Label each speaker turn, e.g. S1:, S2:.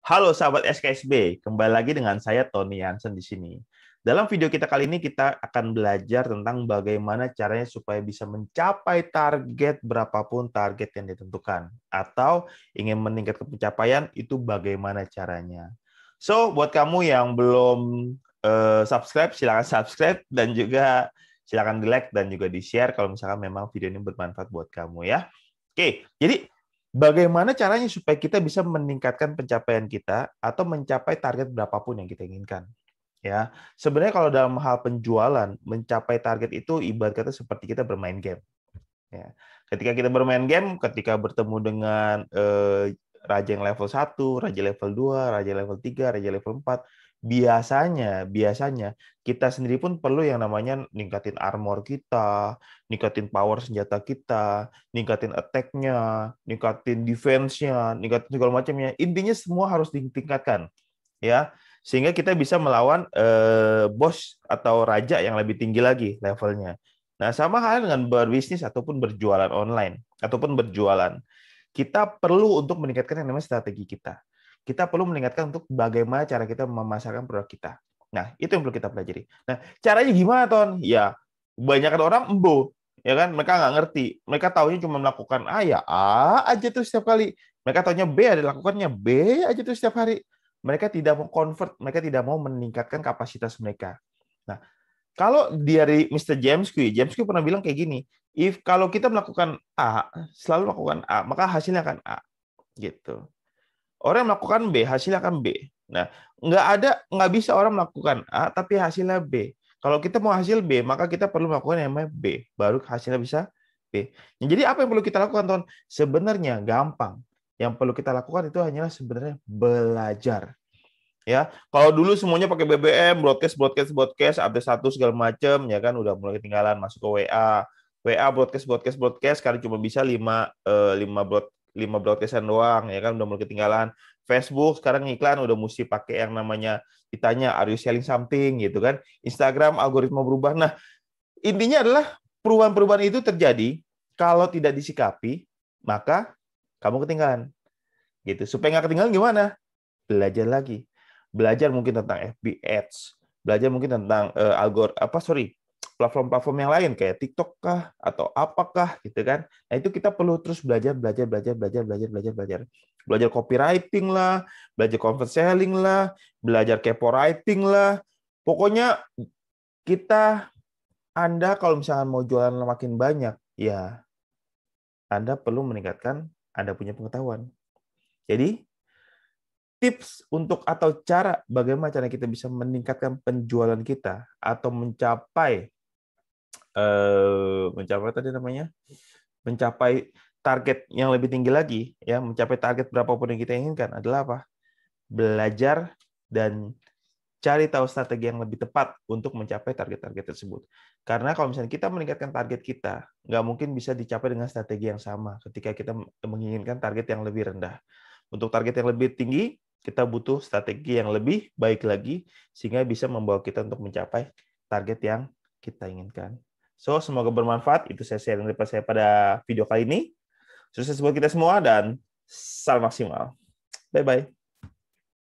S1: Halo sahabat SKSB, kembali lagi dengan saya Tony Hansen di sini. Dalam video kita kali ini kita akan belajar tentang bagaimana caranya supaya bisa mencapai target berapapun target yang ditentukan atau ingin meningkatkan pencapaian itu bagaimana caranya. So, buat kamu yang belum subscribe, silakan subscribe dan juga silakan di-like dan juga di-share kalau misalkan memang video ini bermanfaat buat kamu ya. Oke, jadi bagaimana caranya supaya kita bisa meningkatkan pencapaian kita atau mencapai target berapapun yang kita inginkan? Ya, sebenarnya kalau dalam hal penjualan, mencapai target itu ibarat kata seperti kita bermain game. Ya. Ketika kita bermain game, ketika bertemu dengan raja yang level 1, raja level 2, raja level 3, raja level 4, biasanya kita sendiri pun perlu yang namanya ningkatin armor kita, ningkatin power senjata kita, ningkatin attack-nya, ningkatin defense-nya, ningkatin segala macamnya. Intinya semua harus ditingkatkan, ya, sehingga kita bisa melawan bos atau raja yang lebih tinggi lagi levelnya. Nah, sama halnya dengan berbisnis ataupun berjualan online ataupun berjualan. Kita perlu untuk meningkatkan yang namanya strategi kita. Kita perlu meningkatkan untuk bagaimana cara kita memasarkan produk kita. Nah, itu yang perlu kita pelajari. Nah, caranya gimana, Ton? Ya, kebanyakan orang embo, ya kan? Mereka nggak ngerti. Mereka taunya cuma melakukan A, ya A aja tuh setiap kali. Mereka taunya B, ada lakukannya B aja tuh setiap hari. Mereka tidak mau convert, mereka tidak mau meningkatkan kapasitas mereka. Nah, kalau dari Mr. James Q pernah bilang kayak gini, kalau kita melakukan A, selalu melakukan A, maka hasilnya akan A, gitu. Orang yang melakukan B, hasilnya akan B. Nah, nggak bisa orang melakukan A, tapi hasilnya B. Kalau kita mau hasil B, maka kita perlu melakukan yang namanya B, baru hasilnya bisa B. Jadi apa yang perlu kita lakukan, Ton? Sebenarnya gampang. Yang perlu kita lakukan itu hanyalah sebenarnya belajar. Ya, kalau dulu semuanya pakai BBM, broadcast, update satu segala macam, ya kan udah mulai ketinggalan masuk ke WA broadcast, sekarang cuma bisa 5 broadcastan doang, ya kan udah mulai ketinggalan. Facebook sekarang iklan udah mesti pakai yang namanya ditanya are you selling something gitu kan. Instagram algoritma berubah. Nah, intinya adalah perubahan-perubahan itu terjadi kalau tidak disikapi, maka kamu ketinggalan. Gitu. Supaya nggak ketinggalan gimana? Belajar lagi. Belajar mungkin tentang FB Ads, belajar mungkin tentang platform-platform yang lain kayak TikTok kah atau apakah gitu kan. Nah, itu kita perlu terus belajar. Belajar copywriting lah, belajar content selling lah, belajar kepo writing lah. Pokoknya Anda kalau misalnya mau jualan makin banyak, ya Anda perlu meningkatkan Anda punya pengetahuan. Jadi tips untuk atau cara bagaimana cara kita bisa meningkatkan penjualan kita atau mencapai target yang lebih tinggi lagi, ya, mencapai target berapapun yang kita inginkan adalah apa? Belajar dan cari tahu strategi yang lebih tepat untuk mencapai target-target tersebut. Karena kalau misalnya kita meningkatkan target kita, nggak mungkin bisa dicapai dengan strategi yang sama ketika kita menginginkan target yang lebih rendah. Untuk target yang lebih tinggi, kita butuh strategi yang lebih baik lagi, sehingga bisa membawa kita untuk mencapai target yang kita inginkan. So, semoga bermanfaat. Itu saya sharing dari saya pada video kali ini. Sukses buat kita semua, dan salam maksimal. Bye-bye.